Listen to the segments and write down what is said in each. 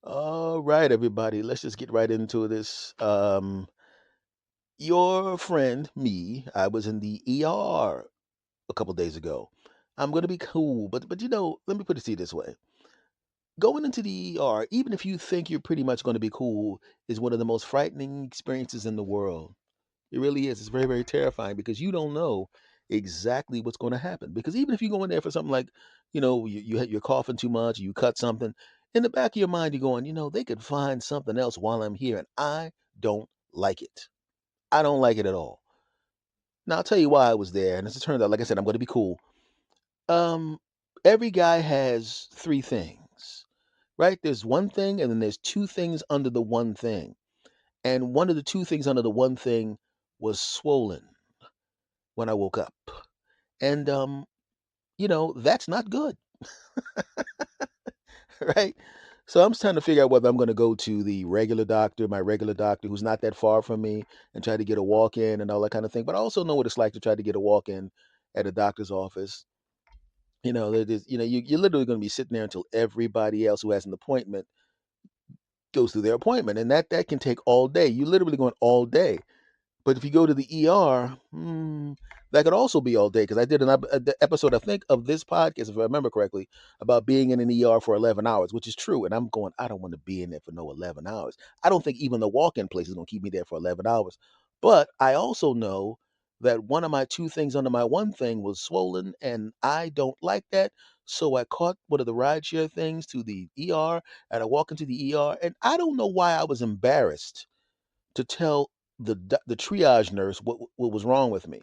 All right, everybody, let's just get right into this. Your friend, me, I was in the ER a couple days ago. I'm gonna be cool, but let me put it to you this way. Going into the ER, even if you think you're pretty much gonna be cool, is one of the most frightening experiences in the world. It really is. It's very, very terrifying because you don't know exactly what's going to happen. Because even if you go in there for something like, you're coughing too much, you cut something, in the back of your mind, you're going, they could find something else while I'm here, and I don't like it. I don't like it at all. Now I'll tell you why I was there, and as it turns out, like I said, I'm going to be cool. Um, every guy has three things, right? There's one thing, and then there's two things under the one thing, and one of the two things under the one thing was swollen when I woke up. And that's not good, right? So I'm trying to figure out whether I'm going to go to the regular doctor, my regular doctor who's not that far from me, and try to get a walk in and all that kind of thing. But I also know what it's like to try to get a walk in at a doctor's office. That is, you're literally going to be sitting there until everybody else who has an appointment goes through their appointment, and that can take all day. You're literally going all day. But if you go to the ER, that could also be all day because I did the episode, I think, of this podcast, if I remember correctly, about being in an ER for 11 hours, which is true. And I'm going, I don't want to be in there for no 11 hours. I don't think even the walk in place is going to keep me there for 11 hours. But I also know that one of my two things under my one thing was swollen, and I don't like that. So I caught one of the rideshare things to the ER, and I walk into the ER, and I don't know why I was embarrassed to tell the triage nurse what was wrong with me.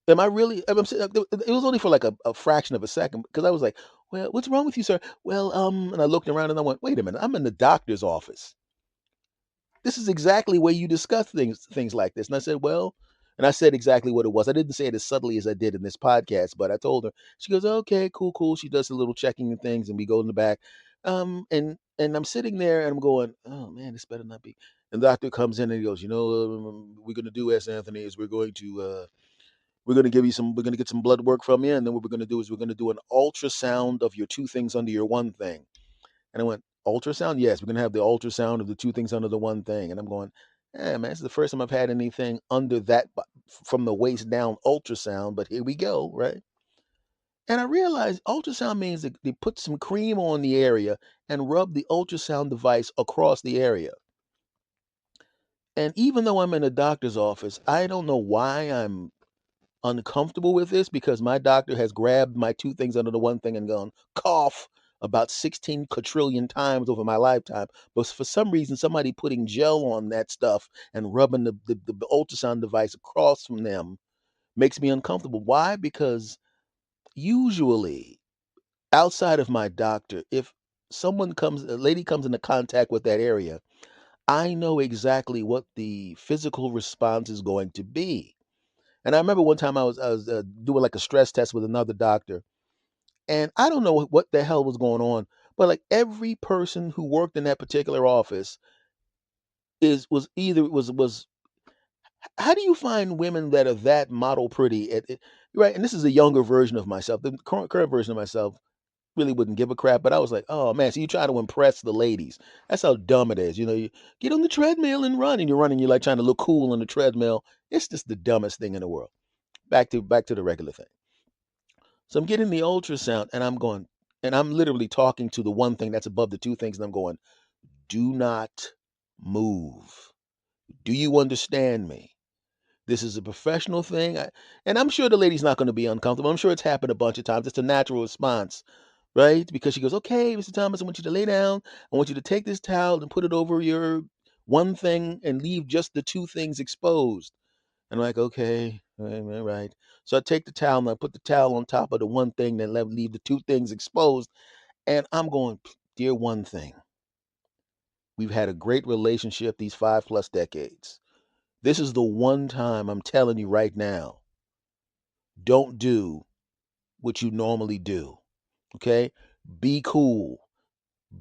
Am I really? It was only for like a fraction of a second because I was like, "Well, what's wrong with you, sir?" Well, and I looked around and I went, "Wait a minute, I'm in the doctor's office. This is exactly where you discuss things like this." And I said, "Well," and I said exactly what it was. I didn't say it as subtly as I did in this podcast, but I told her. She goes, "Okay, cool, cool." She does a little checking and things, and we go in the back. And I'm sitting there and I'm going, "Oh man, this better not be." And the doctor comes in and he goes, we're going to do, S. Anthony, is we're going to give you some, we're going to get some blood work from you, and then what we're going to do is we're going to do an ultrasound of your two things under your one thing." And I went, "Ultrasound? Yes, we're going to have the ultrasound of the two things under the one thing." And I'm going, man, this is the first time I've had anything under that from the waist down ultrasound, but here we go, right? And I realized ultrasound means that they put some cream on the area and rub the ultrasound device across the area. And even though I'm in a doctor's office, I don't know why I'm uncomfortable with this because my doctor has grabbed my two things under the one thing and gone cough about 16 quadrillion times over my lifetime. But for some reason, somebody putting gel on that stuff and rubbing the ultrasound device across from them makes me uncomfortable. Why? Because usually, outside of my doctor, if a lady comes into contact with that area, I know exactly what the physical response is going to be. And I remember one time I was doing like a stress test with another doctor, and I don't know what the hell was going on, but like every person who worked in that particular office is was either was. How do you find women that are that model pretty? Right, and this is a younger version of myself. The current version of myself really wouldn't give a crap, but I was like, oh man, so you try to impress the ladies. That's how dumb it is. You get on the treadmill and run, and you're running, you're like trying to look cool on the treadmill. It's just the dumbest thing in the world. Back to the regular thing. So I'm getting the ultrasound and I'm going, and I'm literally talking to the one thing that's above the two things, and I'm going, do not move. Do you understand me? This is a professional thing. And I'm sure the lady's not going to be uncomfortable. I'm sure it's happened a bunch of times. It's a natural response, right? Because she goes, "Okay, Mr. Thomas, I want you to lay down. I want you to take this towel and put it over your one thing and leave just the two things exposed." And I'm like, "Okay, all right." So I take the towel and I put the towel on top of the one thing, then leave the two things exposed. And I'm going, "Dear one thing, we've had a great relationship these 5+ decades. This is the one time I'm telling you right now, don't do what you normally do. Okay? Be cool.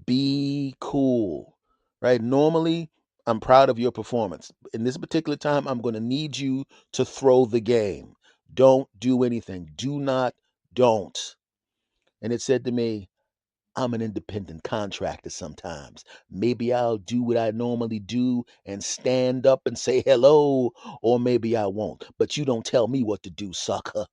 Be cool. Right? Normally, I'm proud of your performance. In this particular time, I'm going to need you to throw the game. Don't do anything. Do not, don't." And it said to me, I'm an independent contractor sometimes. Maybe I'll do what I normally do and stand up and say hello, or maybe I won't. But you don't tell me what to do, sucker.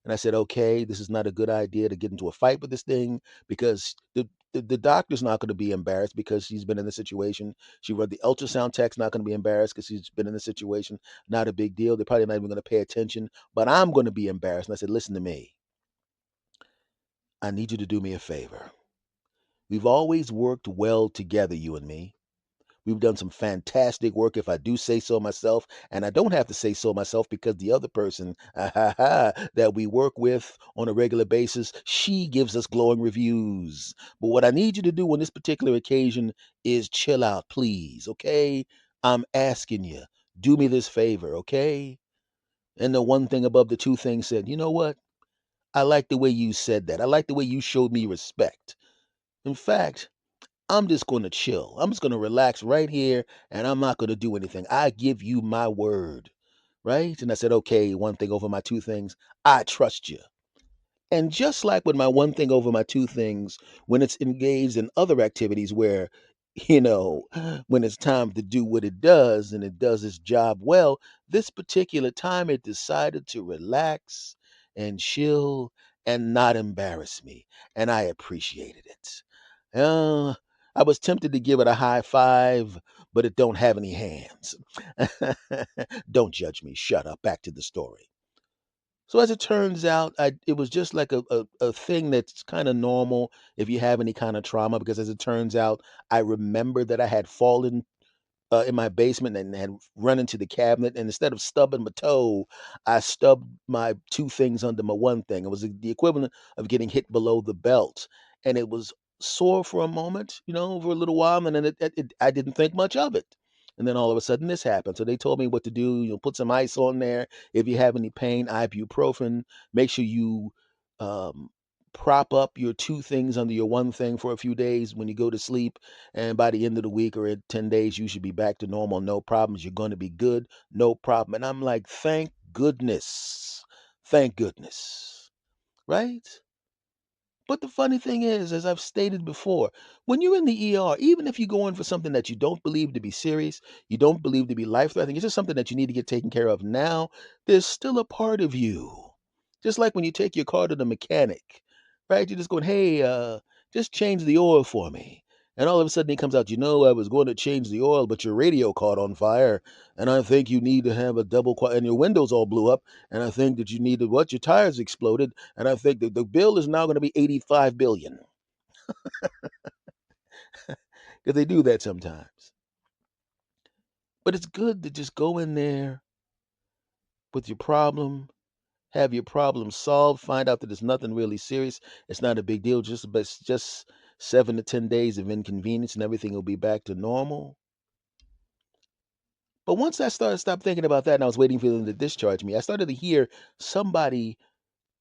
And I said, okay, this is not a good idea to get into a fight with this thing because the doctor's not going to be embarrassed because she's been in the situation. She read the ultrasound tech's not going to be embarrassed because she's been in the situation. Not a big deal. They're probably not even going to pay attention, but I'm going to be embarrassed. And I said, listen to me. I need you to do me a favor. We've always worked well together, you and me. We've done some fantastic work, if I do say so myself, and I don't have to say so myself because the other person that we work with on a regular basis, she gives us glowing reviews. But what I need you to do on this particular occasion is chill out, please, okay? I'm asking you, do me this favor, okay? And the one thing above the two things said, you know what? I like the way you said that. I like the way you showed me respect. In fact, I'm just going to chill. I'm just going to relax right here and I'm not going to do anything. I give you my word. Right. And I said, okay, one thing over my two things. I trust you. And just like with my one thing over my two things, when it's engaged in other activities where, you know, when it's time to do what it does and it does its job well, this particular time it decided to relax and chill and not embarrass me. And I appreciated it. Uh, I was tempted to give it a high five, but it don't have any hands. Don't judge me. Shut up. Back to the story. So as it turns out, it was just like a thing that's kind of normal if you have any kind of trauma, because as it turns out, I remember that I had fallen in my basement and had run into the cabinet. And instead of stubbing my toe, I stubbed my two things under my one thing. It was the equivalent of getting hit below the belt. And it was sore for a moment, for a little while. And then I didn't think much of it. And then all of a sudden this happened. So they told me what to do. Put some ice on there. If you have any pain, ibuprofen. Make sure you um, prop up your two things under your one thing for a few days when you go to sleep, and by the end of the week or in 10 days, you should be back to normal. No problems. You're going to be good. No problem. And I'm like, thank goodness. Thank goodness. Right? But the funny thing is, as I've stated before, when you're in the ER, even if you go in for something that you don't believe to be serious, you don't believe to be life threatening, it's just something that you need to get taken care of now, there's still a part of you. Just like when you take your car to the mechanic, right? You're just going, hey, just change the oil for me. And all of a sudden he comes out, I was going to change the oil, but your radio caught on fire. And I think you need to have a and your windows all blew up. And I think that you need to, your tires exploded. And I think that the bill is now going to be 85 billion because they do that sometimes. But it's good to just go in there with your problem, have your problem solved, find out that it's nothing really serious. It's not a big deal, just 7 to 10 days of inconvenience and everything will be back to normal. But once I stopped thinking about that and I was waiting for them to discharge me, I started to hear somebody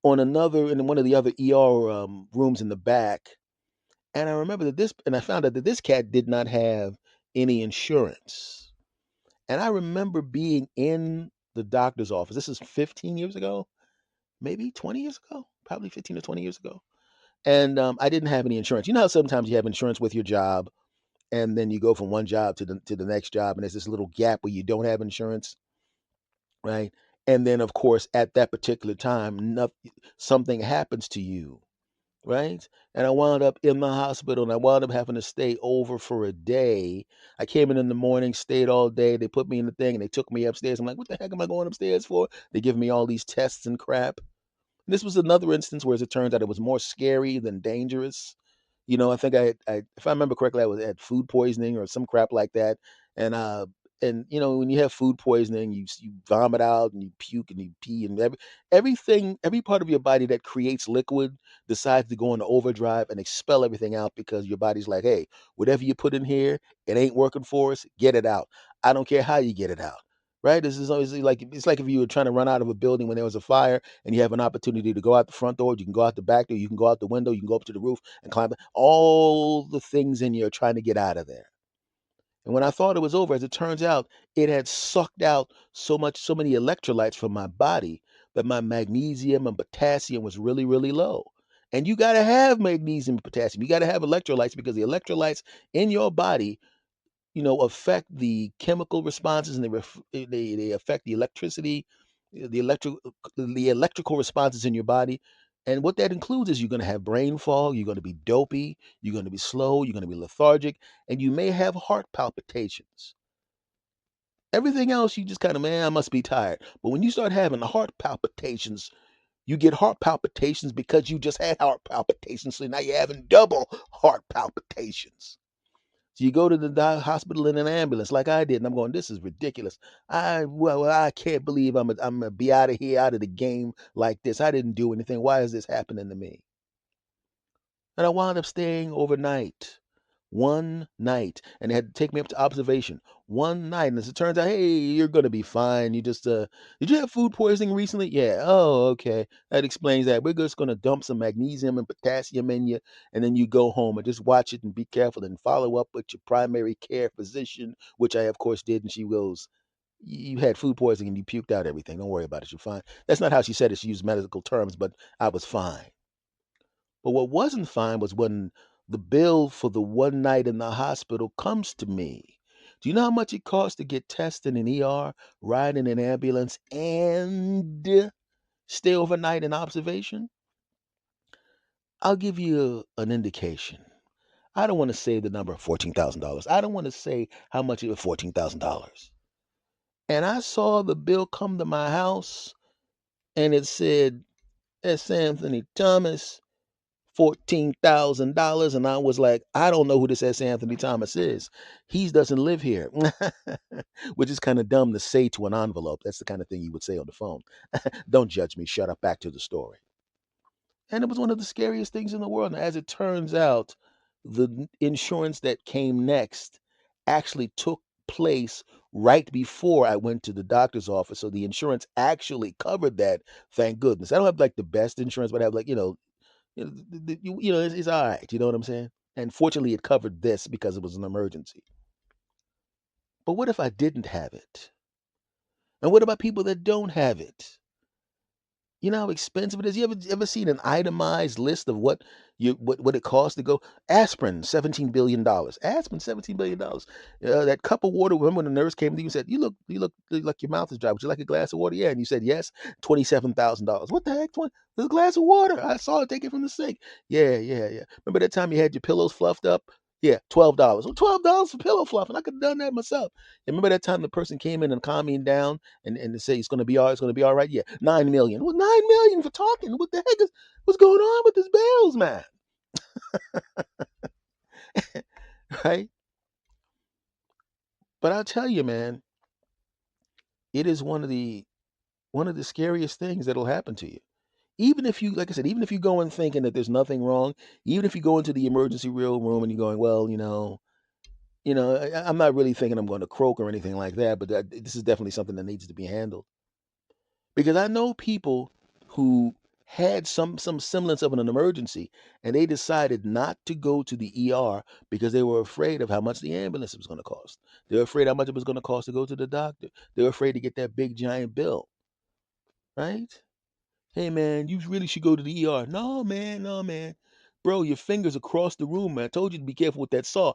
in one of the other ER rooms in the back. And I remember and I found out that this cat did not have any insurance. And I remember being in the doctor's office. This is 15 years ago, maybe 20 years ago, probably 15 or 20 years ago. And I didn't have any insurance. You know how sometimes you have insurance with your job, and then you go from one job to the next job, and there's this little gap where you don't have insurance, right? And then, of course, at that particular time, something happens to you, right? And I wound up in the hospital and I wound up having to stay over for a day. I came in the morning, stayed all day. They put me in the thing and they took me upstairs. I'm like, what the heck am I going upstairs for? They give me all these tests and crap. This was another instance where, as it turns out, it was more scary than dangerous. I think if I remember correctly, I had food poisoning or some crap like that. And when you have food poisoning, you vomit out and you puke and you pee and every part of your body that creates liquid decides to go into overdrive and expel everything out because your body's like, hey, whatever you put in here, it ain't working for us. Get it out. I don't care how you get it out. Right? This is always like it's like if you were trying to run out of a building when there was a fire and you have an opportunity to go out the front door, you can go out the back door, you can go out the window, you can go up to the roof and climb all the things in you are trying to get out of there. And when I thought it was over, as it turns out, it had sucked out so many electrolytes from my body that my magnesium and potassium was really, really low. And you got to have magnesium and potassium. You got to have electrolytes because the electrolytes in your body, affect the chemical responses, and they affect the electricity, the electrical responses in your body. And what that includes is you're going to have brain fog, you're going to be dopey, you're going to be slow, you're going to be lethargic, and you may have heart palpitations. Everything else, you just kind of, man, I must be tired. But when you start having heart palpitations, you get heart palpitations because you just had heart palpitations. So now you're having double heart palpitations. So you go to the hospital in an ambulance like I did, and I'm going, this is ridiculous. I can't believe I'm gonna be out of here, out of the game like this. I didn't do anything. Why is this happening to me? And I wound up staying overnight. One night. And they had to take me up to observation. One night. And as it turns out, hey, you're gonna be fine. You just did you have food poisoning recently? Yeah. Oh, okay. That explains that. We're just gonna dump some magnesium and potassium in you, and then you go home and just watch it and be careful and follow up with your primary care physician, which I of course did, and she goes, you had food poisoning and you puked out everything. Don't worry about it. You're fine. That's not how she said it. She used medical terms, but I was fine. But what wasn't fine was when the bill for the one night in the hospital comes to me. Do you know how much it costs to get tested in an ER, ride in an ambulance, and stay overnight in observation? I'll give you an indication. I don't want to say the number of $14,000. I don't want to say how much it was $14,000. And I saw the bill come to my house and it said S. Anthony Thomas $14,000, and I was like, I don't know who this S. Anthony Thomas is. He doesn't live here, which is kind of dumb to say to an envelope. That's the kind of thing you would say on the phone. Don't judge me. Shut up. Back to the story. And it was one of the scariest things in the world. And as it turns out, the insurance that came next actually took place right before I went to the doctor's office. So the insurance actually covered that. Thank goodness. I don't have like the best insurance, but I have like, it's all right. You know what I'm saying? And fortunately, it covered this because it was an emergency. But what if I didn't have it? And what about people that don't have it? You know how expensive it is. You ever seen an itemized list of what it costs to go? Aspirin, $17 billion. Aspirin, $17 billion. That cup of water. Remember when the nurse came to you and said, "You look like your mouth is dry. Would you like a glass of water?" Yeah, and you said yes. $27,000. What the heck? There's a glass of water. I saw it. Take it from the sink. Yeah, yeah, yeah. Remember that time you had your pillows fluffed up? Yeah, $12. Well, $12 for pillow fluff, and I could have done that myself. And remember that time the person came in and calmed me down and they say it's gonna be all right. Yeah, 9 million. Well, 9 million for talking. What the heck is what's going on with this bills, man? Right? But I'll tell you, man, it is one of the scariest things that'll happen to you. Even if you, like I said, even if you go in thinking that there's nothing wrong, even if you go into the emergency room and you're going, well, I'm not really thinking I'm going to croak or anything like that, but this is definitely something that needs to be handled. Because I know people who had some semblance of an emergency and they decided not to go to the ER because they were afraid of how much the ambulance was going to cost. They were afraid how much it was going to cost to go to the doctor. They were afraid to get that big giant bill, right? Hey man, you really should go to the ER. No man, no man. Bro, your fingers across the room, man. I told you to be careful with that saw.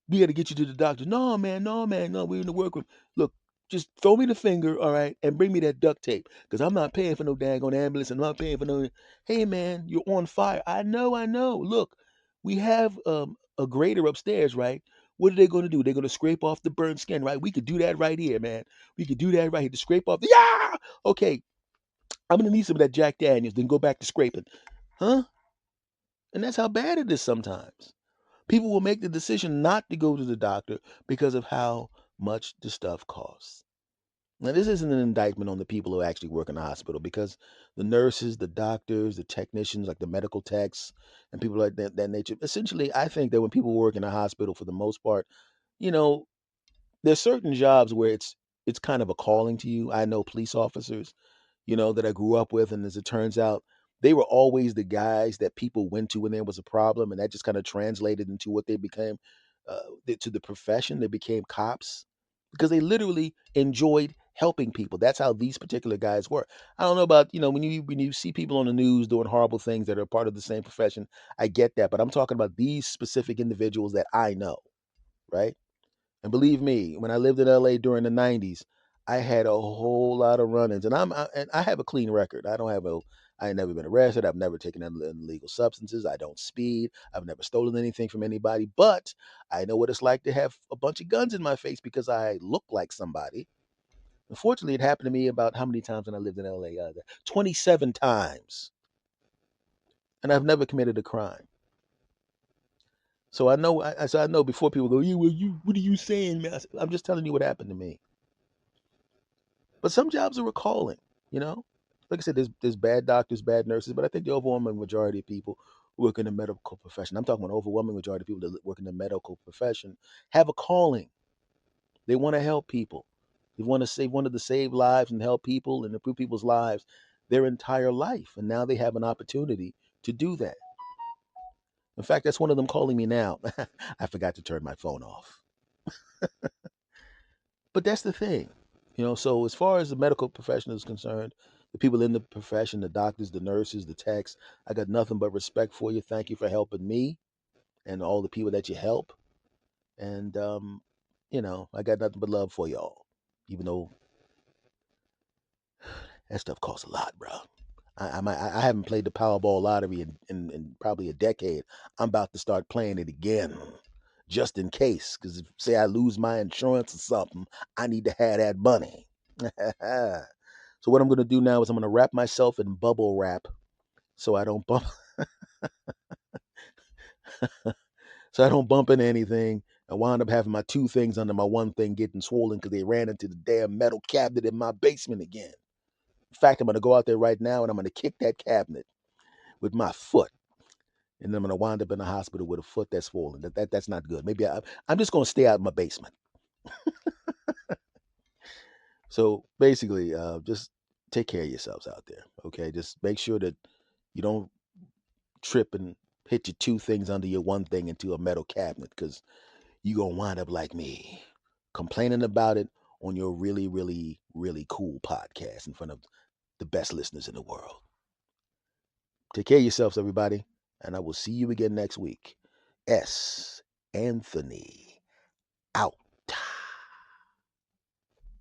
We got to get you to the doctor. No, man, no, man, no. We're in the workroom. Look, just throw me the finger, all right, and bring me that duct tape, because I'm not paying for no daggone ambulance, and I'm not paying for no. Hey, man, you're on fire. I know, I know. Look, we have a grater upstairs, right? What are they going to do? They're going to scrape off the burnt skin, right? We could do that right here, man. We could do that right here to scrape off the. Yeah! Okay, I'm going to need some of that Jack Daniels, then go back to scraping. Huh? And that's how bad it is sometimes. People will make the decision not to go to the doctor because of how much the stuff costs. Now, this isn't an indictment on the people who actually work in the hospital, because the nurses, the doctors, the technicians, like the medical techs, and people like that nature. Essentially, I think that when people work in a hospital, for the most part, you know, there's certain jobs where it's kind of a calling to you. I know police officers, that I grew up with. And as it turns out, they were always the guys that people went to when there was a problem. And that just kind of translated into what they became, to the profession. They became cops. because they literally enjoyed helping people. That's how these particular guys were. I don't know about, when you see people on the news doing horrible things that are part of the same profession. I get that, but I'm talking about these specific individuals that I know, right? And believe me, when I lived in LA during the 90s, I had a whole lot of run-ins, and I have a clean record. I ain't never been arrested. I've never taken illegal substances. I don't speed. I've never stolen anything from anybody. But I know what it's like to have a bunch of guns in my face because I look like somebody. Unfortunately, it happened to me about how many times when I lived in LA? 27 times, and I've never committed a crime. So I know before people go, what are you saying, man? I'm just telling you what happened to me. But some jobs are a calling, you know. Like I said, there's bad doctors, bad nurses, but I think the overwhelming majority of people who work in the medical profession, I'm talking about overwhelming majority of people that work in the medical profession, have a calling. They want to help people. Wanted to save lives and help people and improve people's lives their entire life, and now they have an opportunity to do that. In fact, that's one of them calling me now. I forgot to turn my phone off. But that's the thing, So as far as the medical profession is concerned, the people in the profession, the doctors, the nurses, the techs, I got nothing but respect for you. Thank you for helping me and all the people that you help. And I got nothing but love for y'all. Even though that stuff costs a lot, bro. I haven't played the Powerball lottery in probably a decade. I'm about to start playing it again, just in case. Because say I lose my insurance or something, I need to have that money. So what I'm gonna do now is I'm gonna wrap myself in bubble wrap so I don't bump so I don't bump into anything. I wound up having my two things under my one thing getting swollen because they ran into the damn metal cabinet in my basement again. In fact, I'm gonna go out there right now and I'm gonna kick that cabinet with my foot. And then I'm gonna wind up in the hospital with a foot that's swollen. That's not good. I'm just gonna stay out in my basement. So basically, just take care of yourselves out there. Okay, just make sure that you don't trip and hit your two things under your one thing into a metal cabinet because you're going to wind up like me, complaining about it on your really, really, really cool podcast in front of the best listeners in the world. Take care of yourselves, everybody, and I will see you again next week. S. Anthony out.